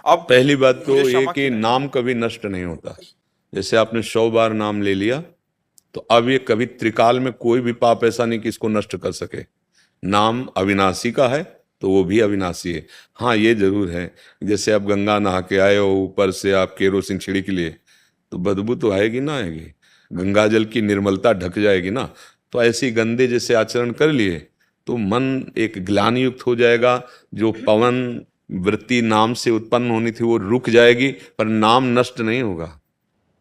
अब पहली बात तो मुझे ये क्षमा कि की राय। नाम कभी नष्ट नहीं होता। जैसे आपने 100 बार नाम ले लिया, तो अब ये कभी त्रिकाल में कोई भी पाप ऐसा नहीं कि इसको नष्ट कर सके। नाम अविनाशी का है, तो वो भी अविनाशी है। हाँ, ये जरूर है, जैसे आप गंगा नहा के आए हो, ऊपर से आप केरोसिन छिड़क लिए, तो बदबू तो आएगी ना आएगी, गंगा जल की निर्मलता ढक जाएगी ना। तो ऐसे गंदे जैसे आचरण कर लिए तो मन एक ग्लानि युक्त हो जाएगा। जो पवन वृत्ति नाम से उत्पन्न होनी थी वो रुक जाएगी, पर नाम नष्ट नहीं होगा।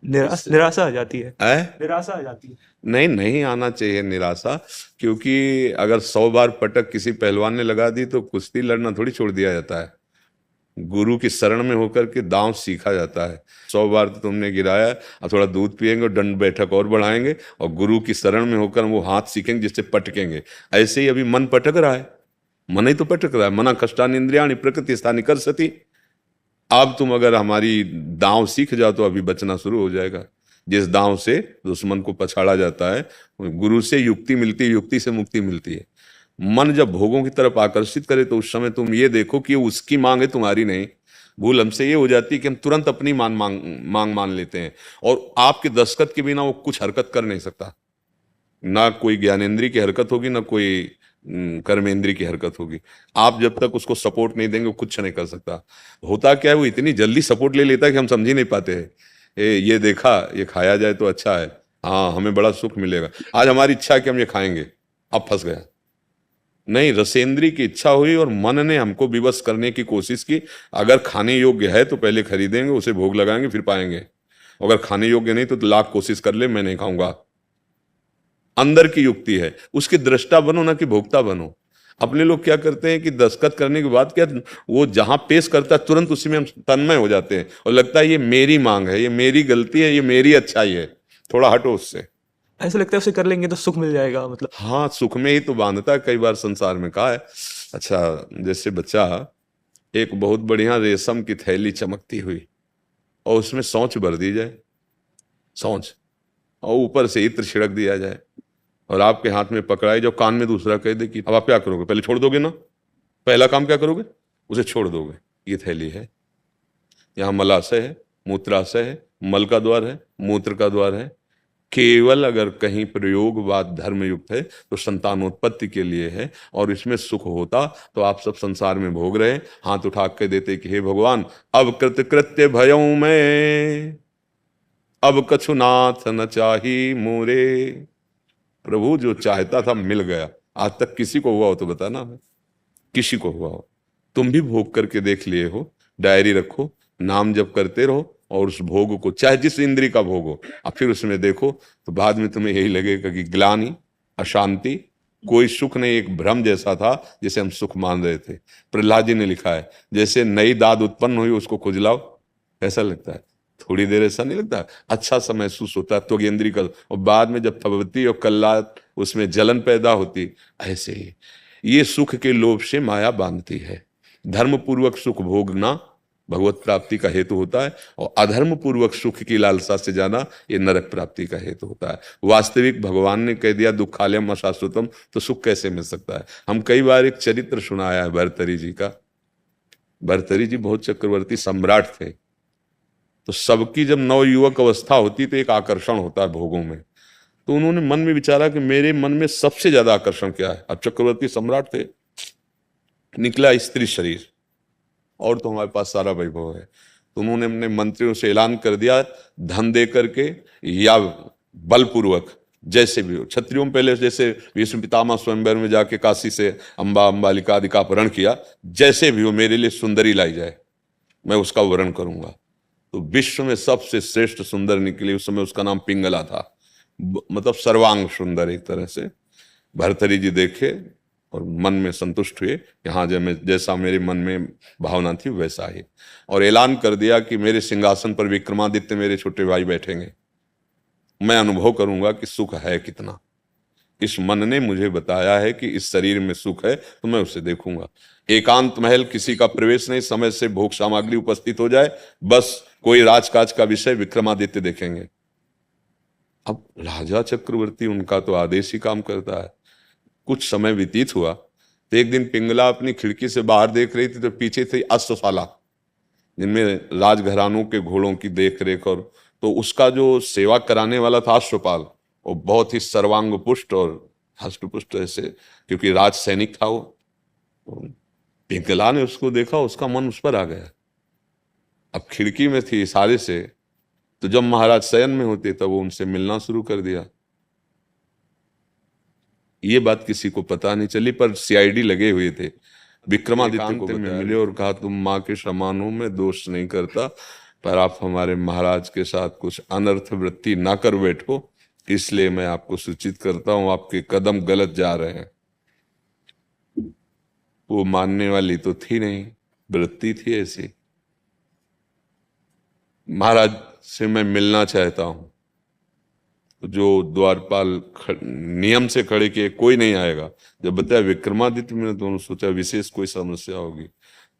इससे निराशा आ जाती है। है, निराशा आ जाती है। नहीं नहीं आना चाहिए निराशा। क्योंकि अगर 100 बार पटक किसी पहलवान ने लगा दी तो कुश्ती लड़ना थोड़ी छोड़ दिया जाता है। गुरु की शरण में होकर के दांव सीखा जाता है। 100 बार तो तुमने गिराया, अब थोड़ा दूध पिएंगे और दंड बैठक और बढ़ाएंगे, और गुरु की शरण में होकर वो हाथ सीखेंगे जिससे पटकेंगे। ऐसे ही अभी मन पटक रहा है, मन ही तो पटक रहा है। मना कष्टान इंद्रियाणि प्रकृति स्थानि कर सती। अब तुम अगर हमारी दांव सीख जाओ तो अभी बचना शुरू हो जाएगा। जिस दांव से दुश्मन को पछाड़ा जाता है, गुरु से युक्ति मिलती है, युक्ति से मुक्ति मिलती है। मन जब भोगों की तरफ आकर्षित करे तो उस समय तुम ये देखो कि उसकी मांग है, तुम्हारी नहीं। भूल हमसे ये हो जाती है कि हम तुरंत अपनी मांग मान लेते हैं, और आपके दस्तखत के बिना वो कुछ हरकत कर नहीं सकता। ना कोई ज्ञानेंद्री की हरकत होगी, ना कोई कर्मेंद्री की हरकत होगी। आप जब तक उसको सपोर्ट नहीं देंगे वो कुछ नहीं कर सकता। होता क्या है, वो इतनी जल्दी सपोर्ट ले लेता है कि हम समझ ही नहीं पाते हैं। ये देखा, ये खाया जाए तो अच्छा है, हाँ हमें बड़ा सुख मिलेगा, आज हमारी इच्छा है कि हम ये खाएंगे, अब फंस गया। नहीं, रसेंद्री की इच्छा हुई और मन ने हमको विवश करने की कोशिश की। अगर खाने योग्य है तो पहले खरीदेंगे, उसे भोग लगाएंगे, फिर पाएंगे। अगर खाने योग्य नहीं तो लाख कोशिश कर ले, मैं नहीं खाऊंगा। अंदर की युक्ति है, उसकी दृष्टा बनो ना कि भोक्ता बनो। अपने लोग क्या करते हैं कि दस्तखत करने के बाद क्या, वो जहां पेश करता है तुरंत उसी में हम तन्मय हो जाते हैं और लगता है ये मेरी मांग है, ये मेरी गलती है, ये मेरी अच्छाई है, थोड़ा हटो उससे। ऐसा लगता है उसे कर लेंगे तो सुख मिल जाएगा, मतलब। हाँ, सुख में ही तो बांधता है, कई बार संसार में कहा है। अच्छा, जैसे बच्चा, एक बहुत बढ़िया रेशम की थैली चमकती हुई, और उसमें सौंच भर दी जाए, सौंच, और ऊपर से इत्र छिड़क दिया जाए, और आपके हाथ में पकड़ाई जो कान में दूसरा कह दे कि अब आप क्या करोगे, पहले छोड़ दोगे ना, पहला काम क्या करोगे, उसे छोड़ दोगे। ये थैली है, यहाँ मलाशय है, मूत्राशय है, मल का द्वार है, मूत्र का द्वार है। केवल अगर कहीं प्रयोगवाद धर्म युक्त है तो संतानोत्पत्ति के लिए है, और इसमें सुख होता तो आप सब संसार में भोग रहे, हाथ उठा के देते कि हे भगवान, अब कृतकृत्य भयऊं मैं, अब कछुनाथ न चाही मोरे। प्रभु जो चाहता था मिल गया। आज तक किसी को हुआ हो तो बताना हमें, किसी को हुआ हो। तुम भी भोग करके देख लिए हो, डायरी रखो, नाम जप करते रहो, और उस भोग को चाहे जिस इंद्री का भोग हो, अब फिर उसमें देखो तो बाद में तुम्हें यही लगेगा कि ग्लानि, अशांति, कोई सुख नहीं, एक भ्रम जैसा था जिसे हम सुख मान रहे थे। प्रहलाद जी ने लिखा है, जैसे नई दाद उत्पन्न हुई उसको खुजलाओ, ऐसा लगता है थोड़ी देर, ऐसा नहीं लगता, अच्छा सा महसूस होता है त्वगेंद्री का, और बाद में जब थपथपती और कल्लाद उसमें जलन पैदा होती। ऐसे ही ये सुख के लोभ से माया बांधती है। धर्म पूर्वक सुख भोगना भगवत प्राप्ति का हेतु होता है, और अधर्म पूर्वक सुख की लालसा से जाना ये नरक प्राप्ति का हेतु होता है। वास्तविक भगवान ने कह दिया दुखालयम अशाश्वतम, तो सुख कैसे मिल सकता है। हम कई बार एक चरित्र सुनाया है भर्तरी जी का। भर्तरी जी बहुत चक्रवर्ती सम्राट थे, तो सबकी जब नवयुवक अवस्था होती तो एक आकर्षण होता है भोगों में। तो उन्होंने मन में विचारा कि मेरे मन में सबसे ज्यादा आकर्षण क्या है। अब चक्रवर्ती सम्राट थे, निकला स्त्री शरीर, और तो हमारे पास सारा वैभव है। तो उन्होंने अपने मंत्रियों से ऐलान कर दिया, धन दे करके या बलपूर्वक, जैसे भी हो। क्षत्रियों में पहले जैसे भीष्म पितामह स्वयंवर में जाके काशी से अम्बा अम्बालिका आदि का अपहरण किया, जैसे भी हो मेरे लिए सुंदरी लाई जाए, मैं उसका वर्ण करूंगा। तो विश्व में सबसे श्रेष्ठ सुंदर निकली, उस समय उसका नाम पिंगला था, मतलब सर्वांग सुंदर एक तरह से। भर्तरी जी देखे और मन में संतुष्ट हुए कि हाँ, जैसा मेरे मन में भावना थी वैसा ही, और ऐलान कर दिया कि मेरे सिंहासन पर विक्रमादित्य मेरे छोटे भाई बैठेंगे, मैं अनुभव करूंगा कि सुख है कितना। इस मन ने मुझे बताया है कि इस शरीर में सुख है, तो मैं उसे देखूंगा। एकांत महल, किसी का प्रवेश नहीं, समय से भोग सामग्री उपस्थित हो जाए, बस कोई राजकाज का विषय, विक्रमादित्य देखेंगे। अब राजा चक्रवर्ती, उनका तो आदेश ही काम करता है। कुछ समय व्यतीत हुआ तो एक दिन पिंगला अपनी खिड़की से बाहर देख रही थी, तो पीछे थी अश्वशाला, जिनमें राजघरानों के घोड़ों की देख रेख, और तो उसका जो सेवा कराने वाला था अश्वपाल, वो बहुत ही सर्वांग पुष्ट और हष्ट पुष्ट ऐसे, क्योंकि राज सैनिक था वो। पिंगला ने उसको देखा, उसका मन उस पर आ गया। अब खिड़की में थी इशारे से, तो जब महाराज शयन में होते तब वो उनसे मिलना शुरू कर दिया। ये बात किसी को पता नहीं चली, पर सीआईडी लगे हुए थे। विक्रमादित्य को में मिले और कहा, तुम माँ के समान हो, मैं दोष नहीं करता, पर आप हमारे महाराज के साथ कुछ अनर्थ वृत्ति ना कर बैठो, इसलिए मैं आपको सूचित करता हूं, आपके कदम गलत जा रहे हैं। वो मानने वाली तो थी नहीं, वृत्ति थी ऐसी। महाराज से मैं मिलना चाहता हूं। जो द्वारपाल नियम से खड़े किए, कोई नहीं आएगा। जब बताया विक्रमादित्य में, तो उन्होंने सोचा विशेष कोई समस्या होगी,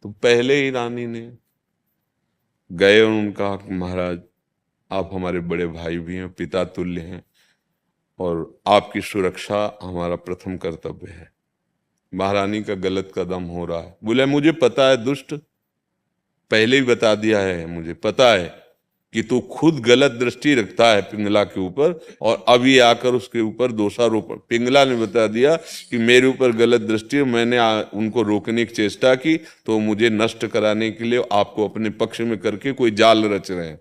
तो पहले ही रानी ने गए और उन्होंने कहा कि महाराज, आप हमारे बड़े भाई भी हैं, पिता तुल्य हैं, और आपकी सुरक्षा हमारा प्रथम कर्तव्य है। महारानी का गलत कदम हो रहा है। बोले मुझे पता है दुष्ट, पहले ही बता दिया है, मुझे पता है कि तू खुद गलत दृष्टि रखता है पिंगला के ऊपर, और अभी आकर उसके ऊपर दोषारोपण। पिंगला ने बता दिया कि मेरे ऊपर गलत दृष्टि है, मैंने उनको रोकने की चेष्टा की, तो मुझे नष्ट कराने के लिए आपको अपने पक्ष में करके कोई जाल रच रहे हैं।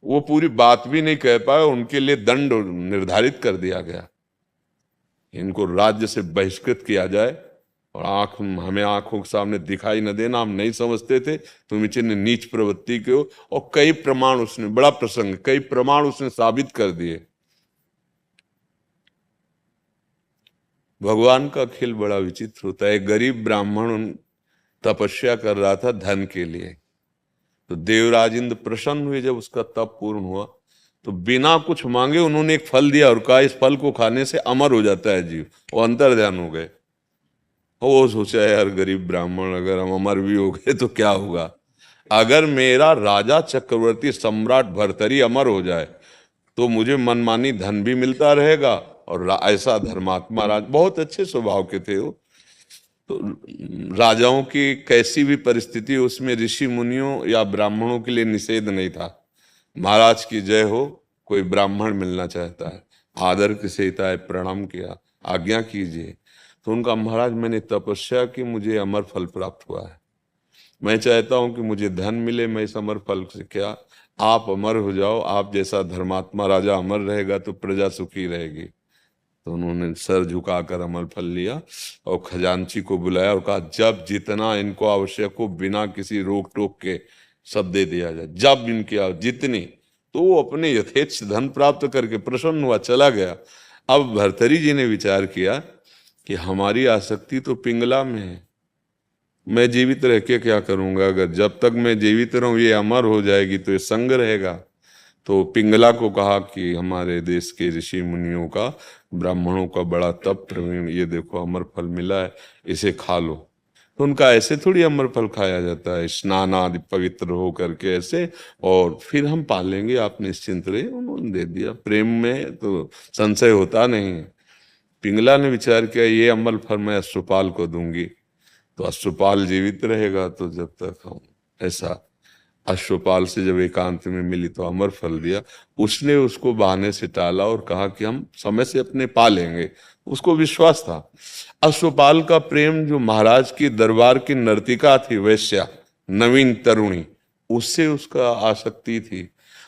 वो पूरी बात भी नहीं कह पाए, उनके लिए दंड निर्धारित कर दिया गया, इनको राज्य से बहिष्कृत किया जाए, और हमें आंखों के सामने दिखाई न देना। हम नहीं समझते थे तुम इतने नीच प्रवृत्ति के हो। और कई प्रमाण उसने, बड़ा प्रसंग, कई प्रमाण उसने साबित कर दिए। भगवान का खेल बड़ा विचित्र होता है। गरीब ब्राह्मण तपस्या कर रहा था धन के लिए, तो देवराज इंद्र प्रसन्न हुए जब उसका तप पूर्ण हुआ, तो बिना कुछ मांगे उन्होंने एक फल दिया और कहा, इस फल को खाने से अमर हो जाता है जीव। वो अंतर्ध्यान हो गए। वो सोचा, यार गरीब ब्राह्मण, अगर हम अमर भी हो गए तो क्या होगा? अगर मेरा राजा चक्रवर्ती सम्राट भर्तरी अमर हो जाए तो मुझे मनमानी धन भी मिलता रहेगा, और ऐसा धर्मात्मा राज, बहुत अच्छे स्वभाव के थे वो। तो राजाओं की कैसी भी परिस्थिति, उसमें ऋषि मुनियों या ब्राह्मणों के लिए निषेध नहीं था। महाराज की जय हो, कोई ब्राह्मण मिलना चाहता है, आदर के सहित आए, प्रणाम किया, आज्ञा कीजिए। तो उनका, महाराज मैंने तपस्या की, मुझे अमर फल प्राप्त हुआ है, मैं चाहता हूं कि मुझे धन मिले, मैं इस अमर फल से क्या, आप अमर हो जाओ, आप जैसा धर्मात्मा राजा अमर रहेगा तो प्रजा सुखी रहेगी। तो उन्होंने सर झुकाकर अमर फल लिया और खजांची को बुलाया और कहा, जब जितना इनको आवश्यक हो, बिना किसी रोक टोक के सब दे दिया जाए, जब इनकी जितनी। तो वो अपने यथेच्छ धन प्राप्त करके प्रसन्न हुआ, चला गया। अब भर्तरी जी ने विचार किया कि हमारी आसक्ति तो पिंगला में है, मैं जीवित रह के क्या करूंगा? अगर जब तक मैं जीवित रहूं ये अमर हो जाएगी तो ये संग रहेगा। तो पिंगला को कहा कि हमारे देश के ऋषि मुनियों का, ब्राह्मणों का बड़ा तप प्रवीण, ये देखो अमर फल मिला है, इसे खा लो। तो उनका ऐसे थोड़ी अमर फल खाया जाता है, स्नान आदि पवित्र हो करके ऐसे, और फिर हम पालेंगे, आप निश्चिंत रहिए। उन्होंने दे दिया। प्रेम में तो संशय होता नहीं है। पिंगला ने विचार किया, ये अमर फल मैं अश्वपाल को दूंगी, तो अश्वपाल जीवित रहेगा। तो जब तक हम ऐसा, अश्वपाल से जब एकांत में मिली तो अमर फल दिया। उसने उसको बहाने से टाला और कहा कि हम समय से अपने पा लेंगे। उसको विश्वास था। अश्वपाल का प्रेम, जो महाराज की दरबार की नर्तिका थी वैश्या, नवीन तरुणी, उससे उसका आसक्ति थी।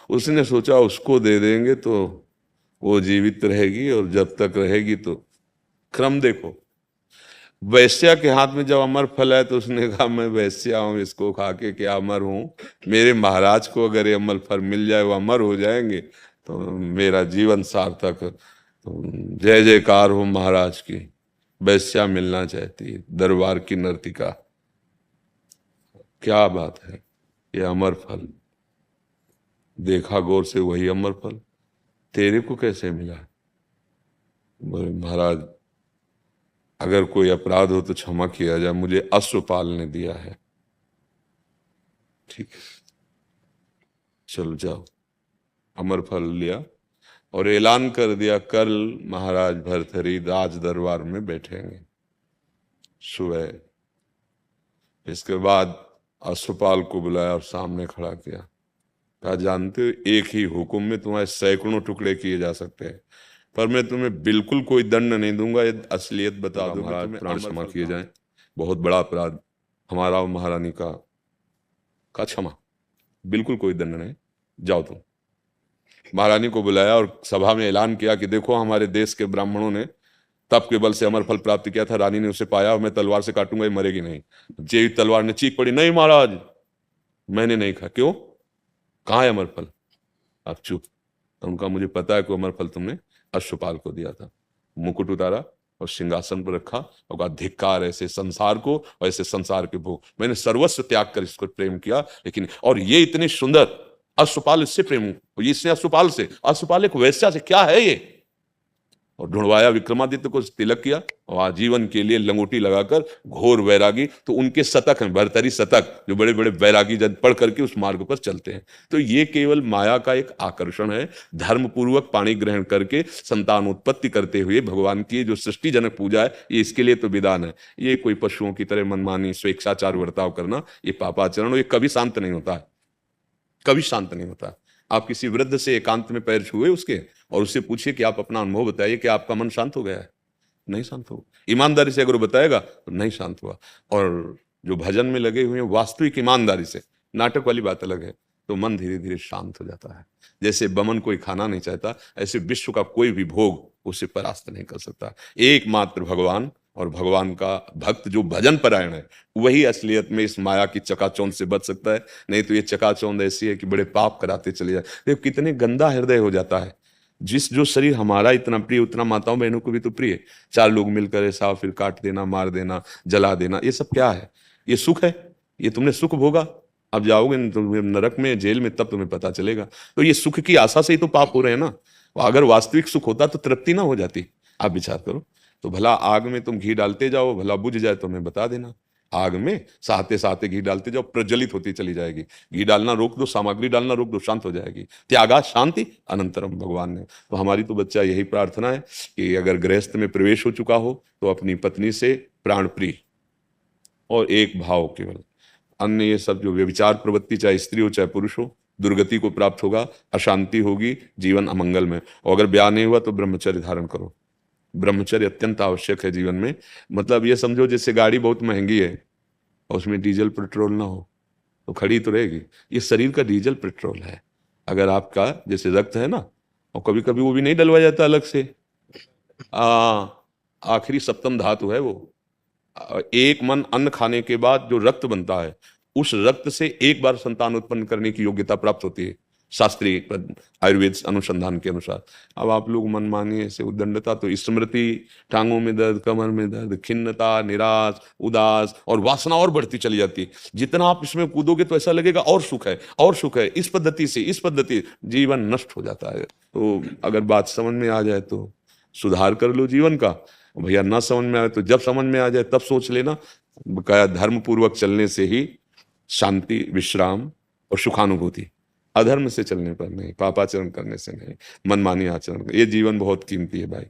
उसने सोचा उसको दे देंगे तो वो जीवित रहेगी, और जब तक रहेगी तो क्रम देखो। वैश्या के हाथ में जब अमर फल है तो उसने कहा, मैं वैश्या हूं, इसको खा के क्या अमर हूं? मेरे महाराज को अगर ये अमर फल मिल जाए, वो अमर हो जाएंगे, तो मेरा जीवन सार्थक। तो जय जयकार हो महाराज की। वैश्या मिलना चाहती है, दरबार की नर्तिका। क्या बात है, ये अमर फल देखा गौर से, वही अमर फल तेरे को कैसे मिला? बोले, महाराज अगर कोई अपराध हो तो क्षमा किया जाए, मुझे अश्वपाल ने दिया है। ठीक है, चलो जाओ। अमर फल लिया और ऐलान कर दिया, कल महाराज भर्तरी राज दरबार में बैठेंगे सुबह। इसके बाद अश्वपाल को बुलाया और सामने खड़ा किया। कहा, जानते हो एक ही हुक्म में तुम्हारे सैकड़ों टुकड़े किए जा सकते हैं, पर मैं तुम्हें बिल्कुल कोई दंड नहीं दूंगा, ये असलियत बता दूंगा, महाराज प्राण क्षमा किए जाएं, बहुत बड़ा अपराध हमारा और महारानी का क्षमा, बिल्कुल कोई दंड नहीं, जाओ तुम। महारानी को बुलाया और सभा में ऐलान किया कि देखो, हमारे देश के ब्राह्मणों ने तप के बल से अमर फल प्राप्त किया था, रानी ने उसे पाया और मैं तलवार से काटूंगा, ये मरेगी नहीं। जे तलवार ने चीख पड़ी, नहीं महाराज, मैंने नहीं कहा। क्यों? कहाँ है अमर फल? आप चुप। उनका, मुझे पता है कि अमर फल तुमने अश्वपाल को दिया था। मुकुट उतारा और सिंहासन पर रखा और कहा, धिक्कार ऐसे संसार को और ऐसे संसार के भोग, मैंने सर्वस्व त्याग कर इसको प्रेम किया, लेकिन और ये इतने सुंदर अश्वपाल, इससे प्रेम हूं, इसने अश्वपाल से, अश्वपाल एक वैश्या से, क्या है ये? और ढूंढवाया, विक्रमादित्य को तिलक किया और आजीवन के लिए लंगोटी लगाकर, घोर वैरागी। तो उनके शतक हैं, भरतरी शतक, जो बड़े बड़े वैरागी जन पढ़ करके उस मार्ग पर चलते हैं। तो ये केवल माया का एक आकर्षण है। धर्म पूर्वक पाणी ग्रहण करके संतान उत्पत्ति करते हुए भगवान की जो सृष्टिजनक पूजा है, ये इसके लिए तो विधान है। ये कोई पशुओं की तरह मनमानी स्वेच्छाचार बर्ताव करना, ये पापाचरण, ये कभी शांत नहीं होता है, कभी शांत नहीं होता। आप किसी वृद्ध से एकांत में पैर छुए उसके और उससे पूछिए कि आप अपना अनुभव बताइए कि आपका मन शांत हो गया है? नहीं शांत हो। ईमानदारी से अगर वो बताएगा तो नहीं शांत हुआ। और जो भजन में लगे हुए हैं वास्तविक ईमानदारी से, नाटक वाली बात अलग है, तो मन धीरे धीरे शांत हो जाता है। जैसे बमन कोई खाना नहीं चाहता, ऐसे विश्व का कोई भी भोग उसे परास्त नहीं कर सकता। एकमात्र भगवान और भगवान का भक्त जो भजन परायण है, वही असलियत में इस माया की चकाचौंध से बच सकता है। नहीं तो ये चकाचौंध ऐसी है कि बड़े पाप कराते चले जाए। देखो कितने गंदा हृदय हो जाता है। जिस जो शरीर हमारा इतना प्रिय, उतना माताओं बहनों को भी तो प्रिय। चार लोग मिलकर ऐसा फिर काट देना, मार देना, जला देना, ये सब क्या है? ये सुख है? ये तुमने सुख भोगा? अब जाओगे नरक में, जेल में, तब तुम्हें पता चलेगा। तो ये सुख की आशा से ही तो पाप हो रहे हैं ना। अगर वास्तविक सुख होता तो तृप्ति ना हो जाती। आप विचार करो। तो भला आग में तुम घी डालते जाओ, भला बुझ जाए तो हमें बता देना। आग में सहते सहते घी डालते जाओ, प्रज्वलित होती चली जाएगी। घी डालना रोक दो, सामग्री डालना रोक दो, शांत हो जाएगी। त्यागा शांति अनंतरम, भगवान ने। तो हमारी तो बच्चा यही प्रार्थना है कि अगर गृहस्थ में प्रवेश हो चुका हो तो अपनी पत्नी से प्राण प्रिय और एक भाव केवल। अन्य ये सब जो व्यभिचार प्रवृत्ति, चाहे स्त्री हो चाहे पुरुष हो, दुर्गति को प्राप्त होगा, अशांति होगी, जीवन अमंगल में। और अगर ब्याह नहीं हुआ तो ब्रह्मचर्य धारण करो। ब्रह्मचर्य अत्यंत आवश्यक है जीवन में। मतलब ये समझो जैसे गाड़ी बहुत महंगी है और उसमें डीजल पेट्रोल ना हो तो खड़ी तो रहेगी। ये शरीर का डीजल पेट्रोल है। अगर आपका जैसे रक्त है ना, और कभी कभी वो भी नहीं डलवाया जाता अलग से, आखिरी सप्तम धातु है वो। एक मन अन्न खाने के बाद जो रक्त बनता है, उस रक्त से एक बार संतान उत्पन्न करने की योग्यता प्राप्त होती है शास्त्रीय आयुर्वेद अनुसंधान के अनुसार। अब आप लोग मन मानिए ऐसे उद्दंडता, तो स्मृति, टांगों में दर्द, कमर में दर्द, खिन्नता, निराश, उदास और वासना और बढ़ती चली जाती है। जितना आप इसमें कूदोगे तो ऐसा लगेगा और सुख है और सुख है, इस पद्धति से इस पद्धति, जीवन नष्ट हो जाता है। तो अगर बात समझ में आ जाए तो सुधार कर लो जीवन का। भैया ना समझ में आए तो जब समझ में आ जाए तब सोच लेना। बकाया धर्म पूर्वक चलने से ही शांति, विश्राम और सुखानुभूति, अधर्म से चलने पर नहीं, पापाचरण करने से नहीं, मनमानी आचरण। ये जीवन बहुत कीमती है भाई।